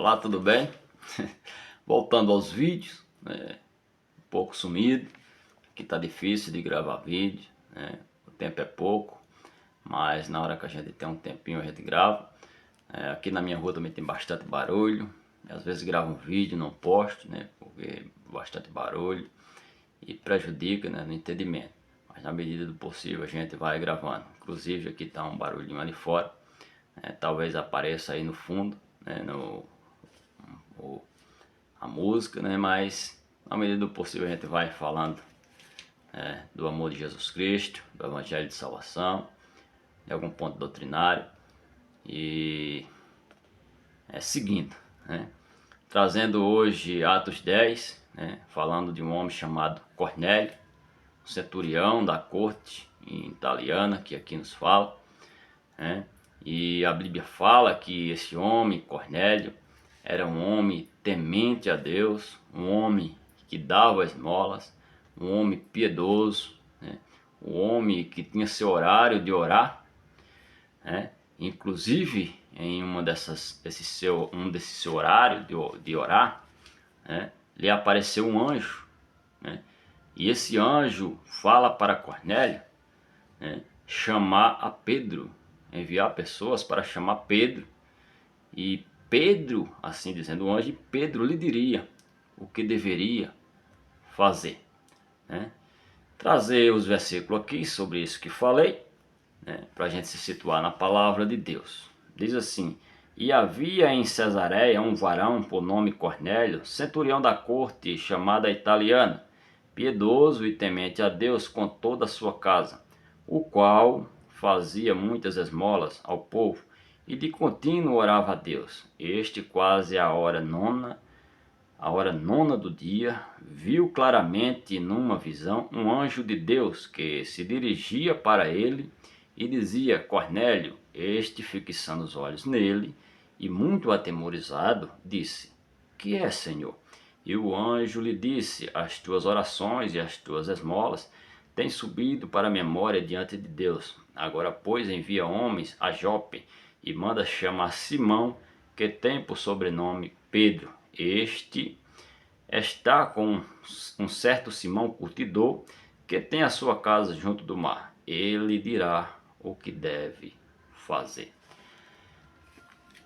Olá, tudo bem? Voltando aos vídeos, um pouco sumido, que tá difícil de gravar vídeo, o tempo é pouco, mas na hora que a gente tem um tempinho a gente grava. Aqui na minha rua também tem bastante barulho, às vezes gravo um vídeo e não posto, porque bastante barulho e prejudica, no entendimento. Mas na medida do possível a gente vai gravando. Inclusive aqui tá um barulhinho ali fora, talvez apareça aí no fundo, a música, mas na medida do possível a gente vai falando do amor de Jesus Cristo, do Evangelho de Salvação, de algum ponto doutrinário e seguindo, trazendo hoje Atos 10, falando de um homem chamado Cornélio, um centurião da corte italiana, que aqui nos fala, e a Bíblia fala que esse homem, Cornélio, era um homem temente a Deus, um homem que dava esmolas, um homem piedoso, um homem que tinha seu horário de orar, inclusive em um desses seu horário de orar, lhe apareceu um anjo, e esse anjo fala para Cornélio chamar a Pedro, enviar pessoas para chamar Pedro, e Pedro, assim dizendo o anjo, Pedro lhe diria o que deveria fazer. Trazer os versículos aqui sobre isso que falei, para a gente se situar na palavra de Deus. Diz assim: e havia em Cesareia um varão por nome Cornélio, centurião da corte chamada italiana, piedoso e temente a Deus com toda a sua casa, o qual fazia muitas esmolas ao povo e de contínuo orava a Deus. Este, quase a hora nona do dia, viu claramente numa visão um anjo de Deus que se dirigia para ele e dizia: Cornélio. Este, fixando os olhos nele e muito atemorizado, disse: que é, Senhor? E o anjo lhe disse: as tuas orações e as tuas esmolas têm subido para a memória diante de Deus. Agora, pois, envia homens a Jope e manda chamar Simão, que tem por sobrenome Pedro. Este está com um certo Simão curtidor, que tem a sua casa junto do mar. Ele dirá o que deve fazer.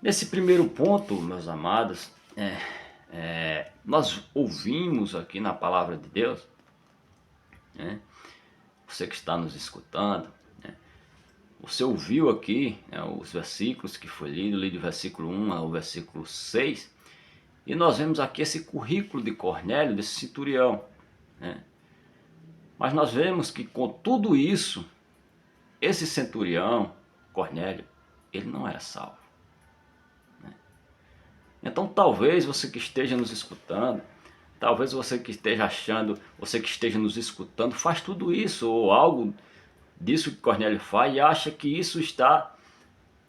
Nesse primeiro ponto, meus amados, nós ouvimos aqui na palavra de Deus, você que está nos escutando, você ouviu aqui os versículos que foi lido do versículo 1 ao versículo 6, e nós vemos aqui esse currículo de Cornélio, desse centurião. Mas nós vemos que com tudo isso, esse centurião, Cornélio, ele não era salvo. Então talvez você que esteja nos escutando, talvez você que esteja achando, você que esteja nos escutando, faz tudo isso ou algo disso que Cornélio faz e acha que isso está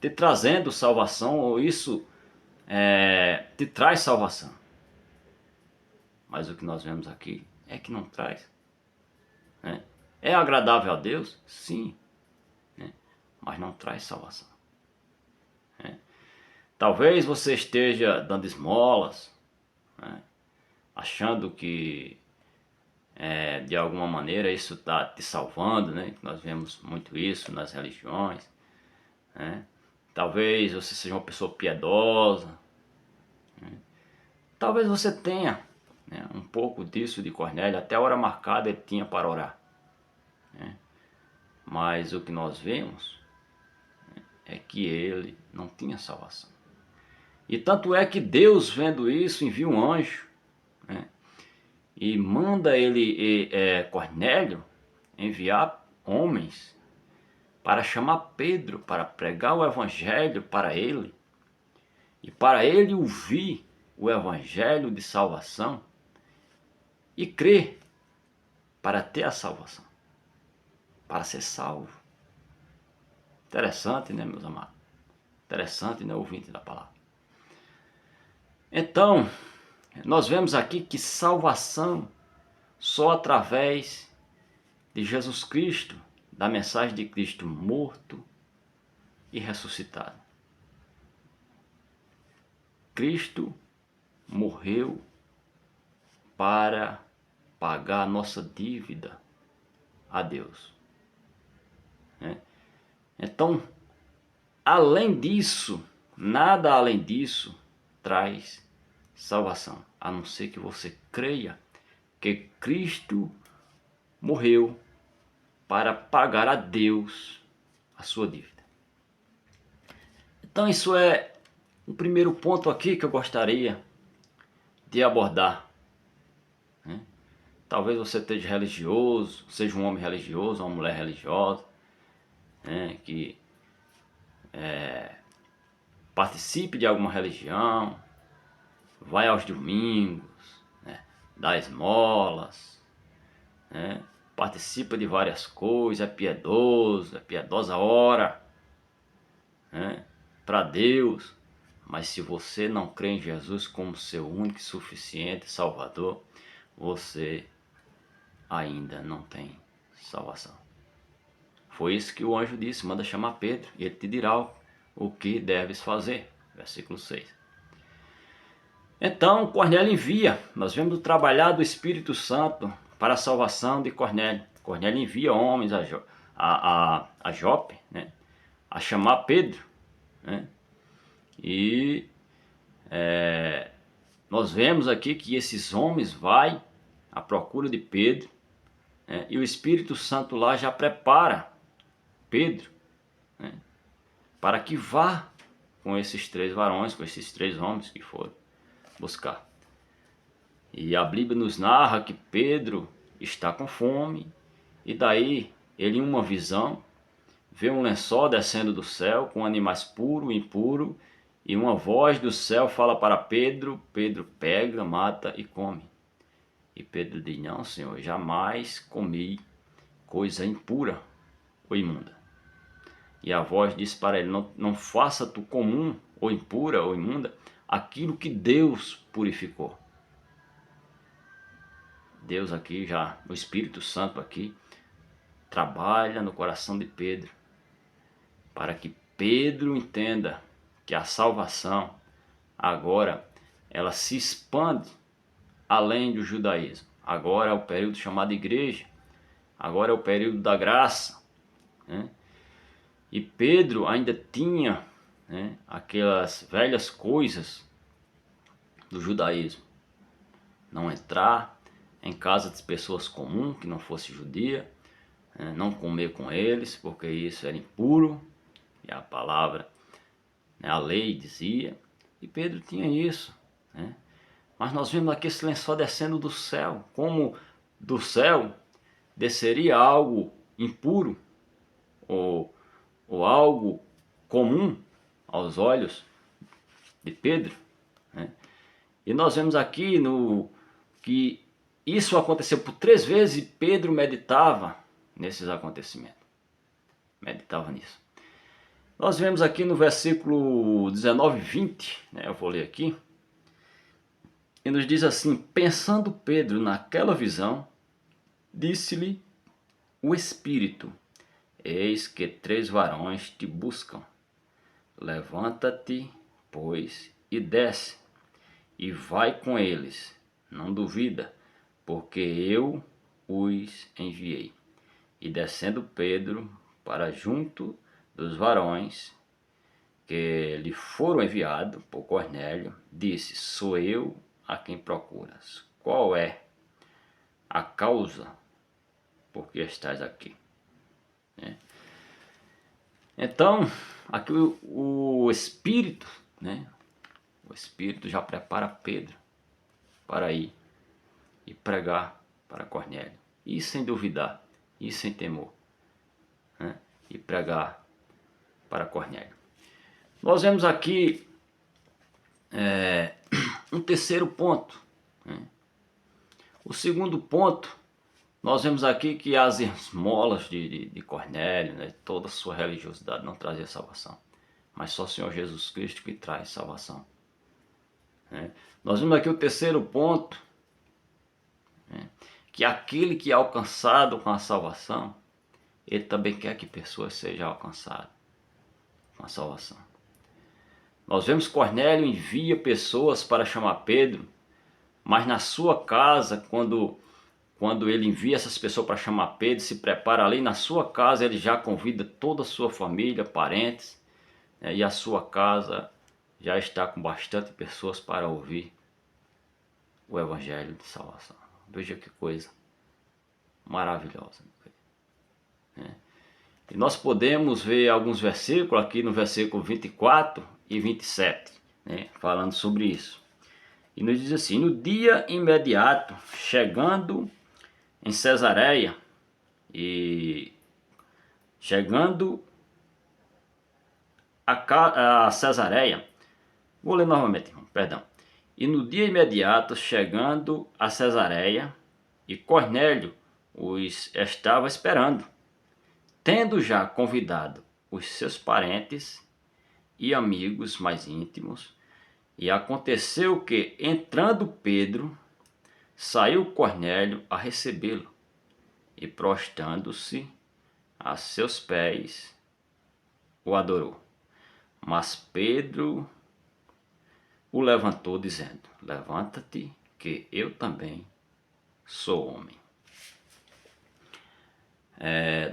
te trazendo salvação ou isso te traz salvação. Mas o que nós vemos aqui é que não traz. É agradável a Deus? Sim. Mas não traz salvação. Talvez você esteja dando esmolas, achando que de alguma maneira isso está te salvando, Nós vemos muito isso nas religiões. Talvez você seja uma pessoa piedosa. Talvez você tenha um pouco disso de Cornélio, até a hora marcada ele tinha para orar. Mas o que nós vemos é que ele não tinha salvação. E tanto é que Deus, vendo isso, envia um anjo, e manda ele, Cornélio, enviar homens para chamar Pedro, para pregar o evangelho para ele, e para ele ouvir o evangelho de salvação e crer para ter a salvação, para ser salvo. Interessante, meus amados? Interessante, ouvinte da palavra. Então, nós vemos aqui que salvação só através de Jesus Cristo, da mensagem de Cristo morto e ressuscitado. Cristo morreu para pagar a nossa dívida a Deus, né? Então, além disso, nada além disso traz salvação, a não ser que você creia que Cristo morreu para pagar a Deus a sua dívida. Então isso é o primeiro ponto aqui que eu gostaria de abordar, né? Talvez você esteja religioso, seja um homem religioso, uma mulher religiosa, né, que participe de alguma religião, vai aos domingos, né, dá esmolas, né, participa de várias coisas, é piedoso, é piedosa hora, né, para Deus. Mas se você não crê em Jesus como seu único e suficiente Salvador, você ainda não tem salvação. Foi isso que o anjo disse: manda chamar Pedro e ele te dirá o que deves fazer. Versículo 6. Então Cornélio envia, nós vemos o trabalhar do Espírito Santo para a salvação de Cornélio. Cornélio envia homens a Jope, né, a chamar Pedro, né, e nós vemos aqui que esses homens vai à procura de Pedro, né, e o Espírito Santo lá já prepara Pedro, né, para que vá com esses três varões, com esses três homens que foram buscar. E a Bíblia nos narra que Pedro está com fome, e daí ele, em uma visão, vê um lençol descendo do céu com animais puro e impuro, e uma voz do céu fala para Pedro. Pedro pega, mata e come. E Pedro diz: não, Senhor, jamais comi coisa impura ou imunda. E a voz disse para ele: não faça tu comum ou impura ou imunda aquilo que Deus purificou. Deus aqui já, o Espírito Santo aqui, trabalha no coração de Pedro, para que Pedro entenda que a salvação agora ela se expande além do judaísmo. Agora é o período chamado igreja, agora é o período da graça, né? E Pedro ainda tinha, né, aquelas velhas coisas do judaísmo: não entrar em casa de pessoas comuns que não fosse judia, não comer com eles, porque isso era impuro, e a palavra, né, a lei dizia, e Pedro tinha isso, né? Mas nós vemos aqui esse lençol descendo do céu, como do céu desceria algo impuro ou algo comum aos olhos de Pedro, né? E nós vemos aqui que isso aconteceu por 3 vezes, e Pedro meditava nesses acontecimentos, meditava nisso. Nós vemos aqui no versículo 19 e 20, né, eu vou ler aqui, e nos diz assim: pensando Pedro naquela visão, disse-lhe o Espírito: eis que 3 varões te buscam. Levanta-te, pois, e desce, e vai com eles, não duvida, porque eu os enviei. E descendo Pedro para junto dos varões que lhe foram enviados por Cornélio, disse: sou eu a quem procuras. Qual é a causa por que estás aqui? Então, aqui o Espírito, né? O Espírito já prepara Pedro para ir e pregar para Cornélio. E sem duvidar, e sem temor, né? E pregar para Cornélio. Nós vemos aqui um terceiro ponto, né? O segundo ponto, nós vemos aqui que as esmolas de Cornélio, né, toda a sua religiosidade não trazia salvação, mas só o Senhor Jesus Cristo que traz salvação, né? Nós vemos aqui o terceiro ponto, né, que aquele que é alcançado com a salvação, ele também quer que pessoas sejam alcançadas com a salvação. Nós vemos Cornélio envia pessoas para chamar Pedro, mas na sua casa, quando ele envia essas pessoas para chamar Pedro, se prepara ali na sua casa, ele já convida toda a sua família, parentes, né, e a sua casa já está com bastante pessoas para ouvir o Evangelho de salvação. Veja que coisa maravilhosa. Né? E nós podemos ver alguns versículos aqui no versículo 24 e 27, né, falando sobre isso. E nos diz assim: no dia imediato, chegando em Cesareia, a Cesareia, vou ler novamente, irmão, perdão. E no dia imediato, chegando a Cesareia, e Cornélio os estava esperando, tendo já convidado os seus parentes e amigos mais íntimos. E aconteceu que, entrando Pedro, saiu Cornélio a recebê-lo, e prostrando-se a seus pés, o adorou. Mas Pedro o levantou, dizendo: levanta-te, que eu também sou homem.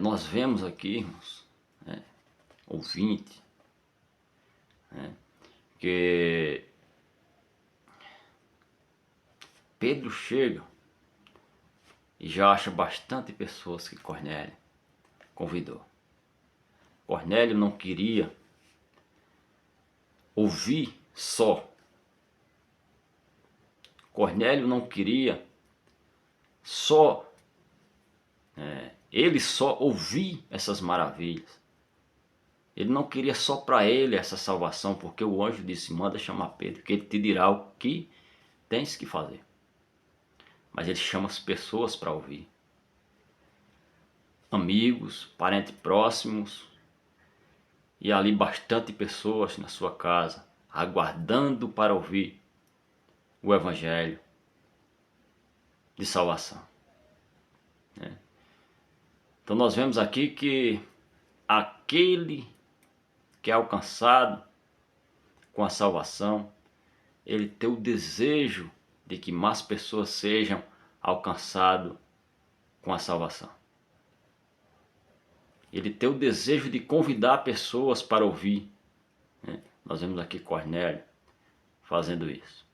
Nós vemos aqui, irmãos, ouvinte, que Pedro chega e já acha bastante pessoas que Cornélio convidou. Cornélio não queria ouvir só. Cornélio não queria só ele só ouvir essas maravilhas. Ele não queria só para ele essa salvação, porque o anjo disse: manda chamar Pedro, que ele te dirá o que tens que fazer. Mas ele chama as pessoas para ouvir. Amigos, parentes próximos, e ali bastante pessoas na sua casa, aguardando para ouvir o Evangelho de salvação. Então nós vemos aqui que aquele que é alcançado com a salvação, ele tem o desejo de que mais pessoas sejam alcançadas com a salvação. Ele tem o desejo de convidar pessoas para ouvir. Né? Nós vemos aqui Cornélio fazendo isso.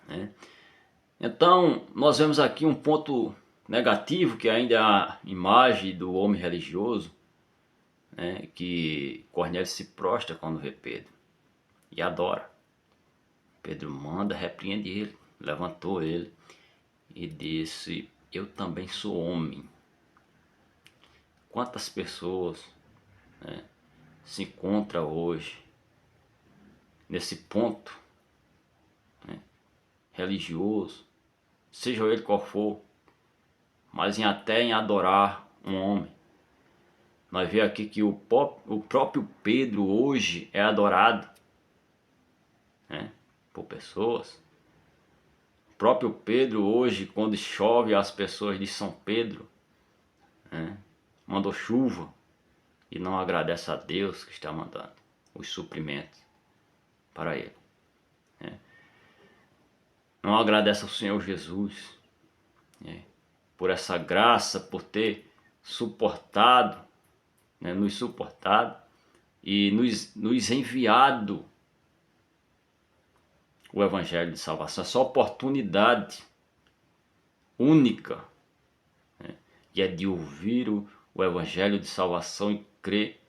Né? Então, nós vemos aqui um ponto negativo, que ainda é a imagem do homem religioso, né? Que Cornélio se prostra quando vê Pedro e adora. Pedro manda, repreende ele, levantou ele e disse: eu também sou homem. Quantas pessoas, né, se encontram hoje nesse ponto, né, religioso, seja ele qual for, mas até em adorar um homem. Nós vemos aqui que o próprio Pedro hoje é adorado, né, por pessoas. O próprio Pedro hoje, quando chove, as pessoas de São Pedro, né, mandou chuva e não agradece a Deus que está mandando os suprimentos para ele. Né? Não agradece ao Senhor Jesus, né, por essa graça, por ter suportado, né, nos suportado e nos enviado o Evangelho de salvação. Essa oportunidade única, né, e é de ouvir o Evangelho de salvação e crer,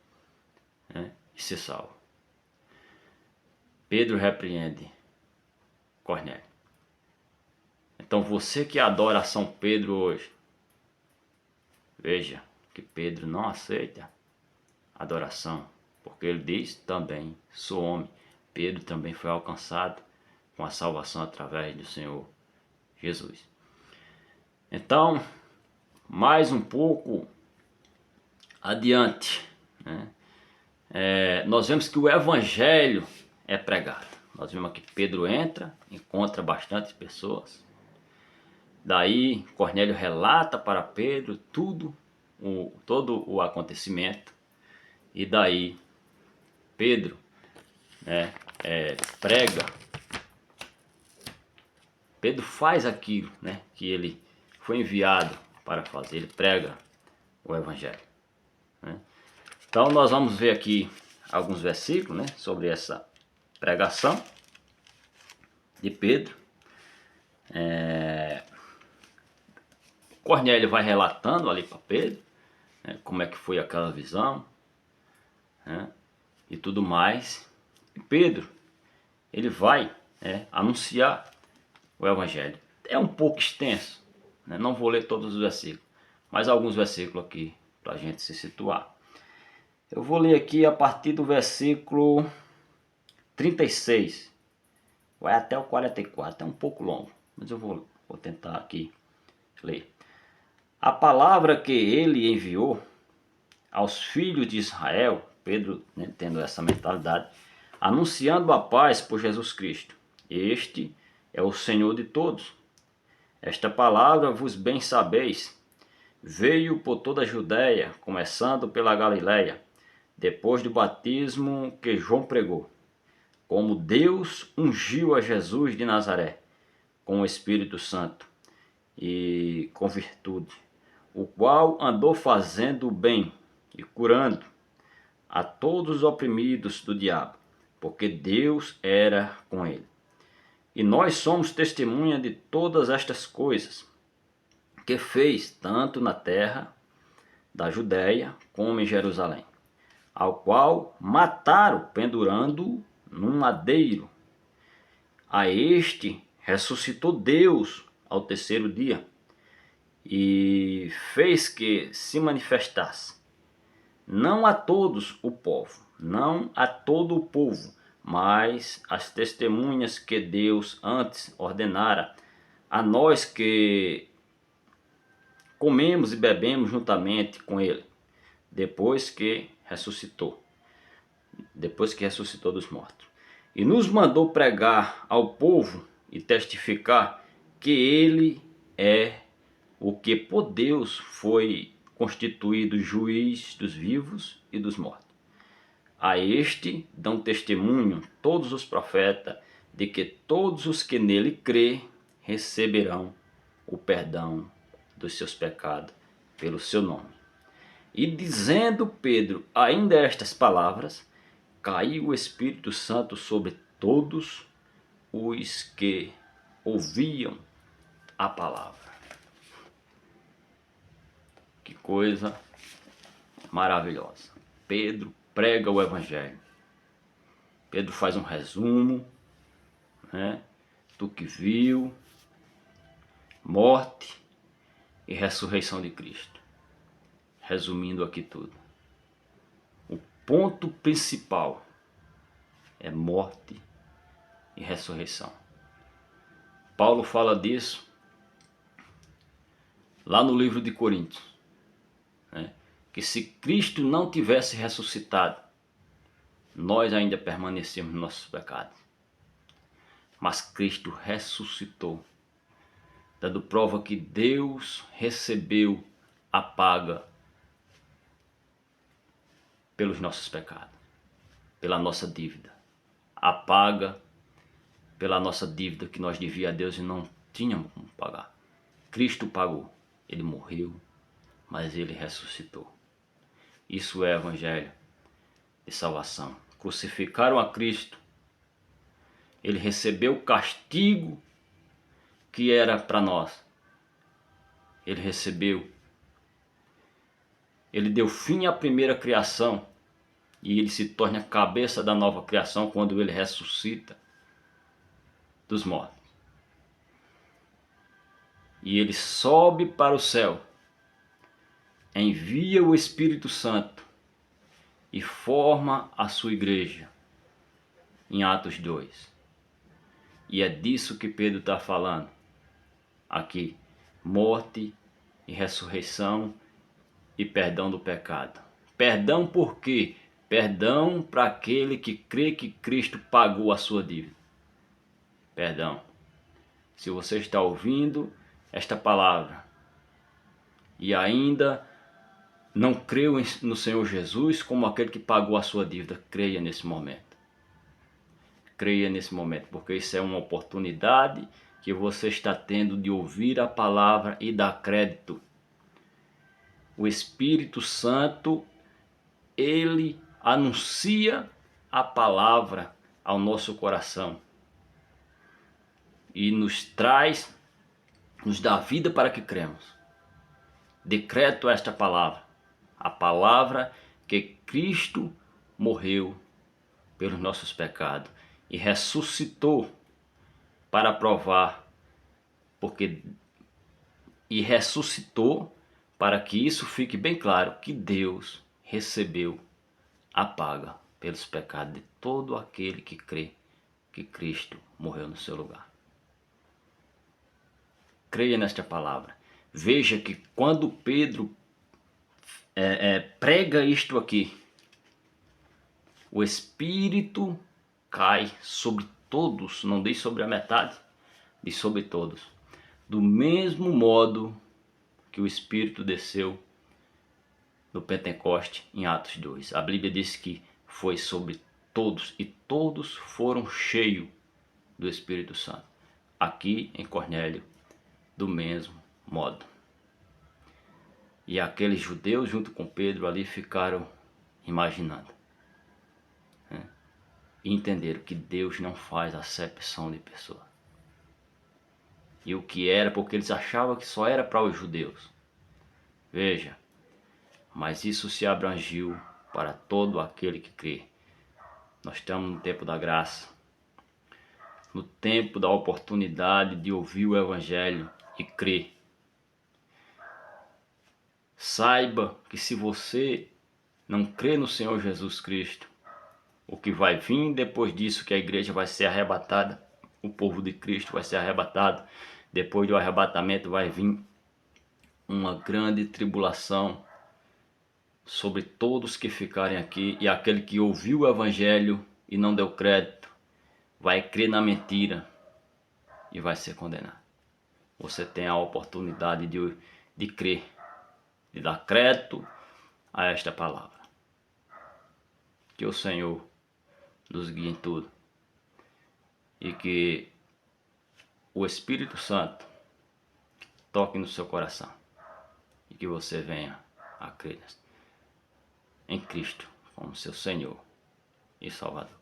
né, e ser salvo. Pedro repreende Cornélio. Então você que adora São Pedro hoje, veja que Pedro não aceita adoração, porque ele diz: também sou homem. Pedro também foi alcançado com a salvação através do Senhor Jesus. Então, mais um pouco adiante, né, nós vemos que o Evangelho é pregado. Nós vemos que Pedro entra, encontra bastante pessoas. Daí Cornélio relata para Pedro todo o acontecimento. E daí Pedro né, prega, Pedro faz aquilo, né, que ele foi enviado para fazer, ele prega o Evangelho, né? Então nós vamos ver aqui alguns versículos, né, sobre essa pregação de Pedro. Cornélio vai relatando ali para Pedro, né, como é que foi aquela visão, né, e tudo mais. E Pedro, ele vai, né, anunciar o Evangelho. É um pouco extenso, né, não vou ler todos os versículos, mas alguns versículos aqui para a gente se situar. Eu vou ler aqui a partir do versículo 36, vai até o 44, é um pouco longo, mas eu vou tentar aqui ler. A palavra que ele enviou aos filhos de Israel, Pedro, né, tendo essa mentalidade, anunciando a paz por Jesus Cristo. Este é o Senhor de todos. Esta palavra vos bem sabeis, veio por toda a Judéia, começando pela Galiléia, depois do batismo que João pregou, como Deus ungiu a Jesus de Nazaré, com o Espírito Santo e com virtude, o qual andou fazendo o bem e curando a todos os oprimidos do diabo, porque Deus era com ele. E nós somos testemunha de todas estas coisas que fez tanto na terra da Judéia como em Jerusalém, ao qual mataram pendurando num madeiro. A este ressuscitou Deus ao terceiro dia e fez que se manifestasse, não a todos o povo, não a todo o povo, mas as testemunhas que Deus antes ordenara a nós que comemos e bebemos juntamente com ele, depois que ressuscitou dos mortos. E nos mandou pregar ao povo e testificar que ele é o que por Deus foi constituído juiz dos vivos e dos mortos. A este dão testemunho todos os profetas de que todos os que nele crê receberão o perdão dos seus pecados pelo seu nome. E dizendo Pedro ainda estas palavras, caiu o Espírito Santo sobre todos os que ouviam a palavra. Que coisa maravilhosa. Pedro prega o Evangelho. Pedro faz um resumo, né, do que viu, morte e ressurreição de Cristo. Resumindo aqui tudo. O ponto principal é morte e ressurreição. Paulo fala disso lá no livro de Coríntios, né, que se Cristo não tivesse ressuscitado, nós ainda permanecemos nos nossos pecados. Mas Cristo ressuscitou, dando prova que Deus recebeu a paga pelos nossos pecados, pela nossa dívida. A paga pela nossa dívida que nós devíamos a Deus e não tínhamos como pagar. Cristo pagou, ele morreu, mas ele ressuscitou. Isso é evangelho de salvação. Crucificaram a Cristo, ele recebeu o castigo que era para nós. Ele recebeu. Ele deu fim à primeira criação e ele se torna a cabeça da nova criação quando ele ressuscita dos mortos. E ele sobe para o céu, envia o Espírito Santo e forma a sua igreja em Atos 2. E é disso que Pedro está falando aqui: morte e ressurreição e perdão do pecado. Perdão por quê? Perdão para aquele que crê que Cristo pagou a sua dívida. Perdão. Se você está ouvindo esta palavra e ainda não creu no Senhor Jesus como aquele que pagou a sua dívida, creia nesse momento. creia nesse momento, porque isso é uma oportunidade que você está tendo de ouvir a palavra e dar crédito. O Espírito Santo, ele anuncia a palavra ao nosso coração e nos dá vida para que cremos. Decreto esta palavra, a palavra que Cristo morreu pelos nossos pecados e ressuscitou para provar, ressuscitou para que isso fique bem claro que Deus recebeu a paga pelos pecados de todo aquele que crê que Cristo morreu no seu lugar. Creia nesta palavra. Veja que quando Pedro prega isto aqui, o Espírito cai sobre todos, não diz sobre a metade, diz sobre todos. Do mesmo modo que o Espírito desceu no Pentecoste em Atos 2. A Bíblia diz que foi sobre todos e todos foram cheios do Espírito Santo. Aqui em Cornélio, do mesmo modo. E aqueles judeus junto com Pedro ali ficaram imaginando, né? E entenderam que Deus não faz acepção de pessoa. E o que era, porque eles achavam que só era para os judeus. Veja, mas isso se abrangiu para todo aquele que crê. Nós estamos no tempo da graça, no tempo da oportunidade de ouvir o Evangelho e crer. Saiba que se você não crê no Senhor Jesus Cristo, o que vai vir depois disso, que a igreja vai ser arrebatada, o povo de Cristo vai ser arrebatado, depois do arrebatamento vai vir uma grande tribulação sobre todos que ficarem aqui, e aquele que ouviu o Evangelho e não deu crédito, vai crer na mentira e vai ser condenado. Você tem a oportunidade de crer, de dar crédito a esta palavra. Que o Senhor nos guie em tudo e que o Espírito Santo toque no seu coração e que você venha a crer em Cristo como seu Senhor e Salvador.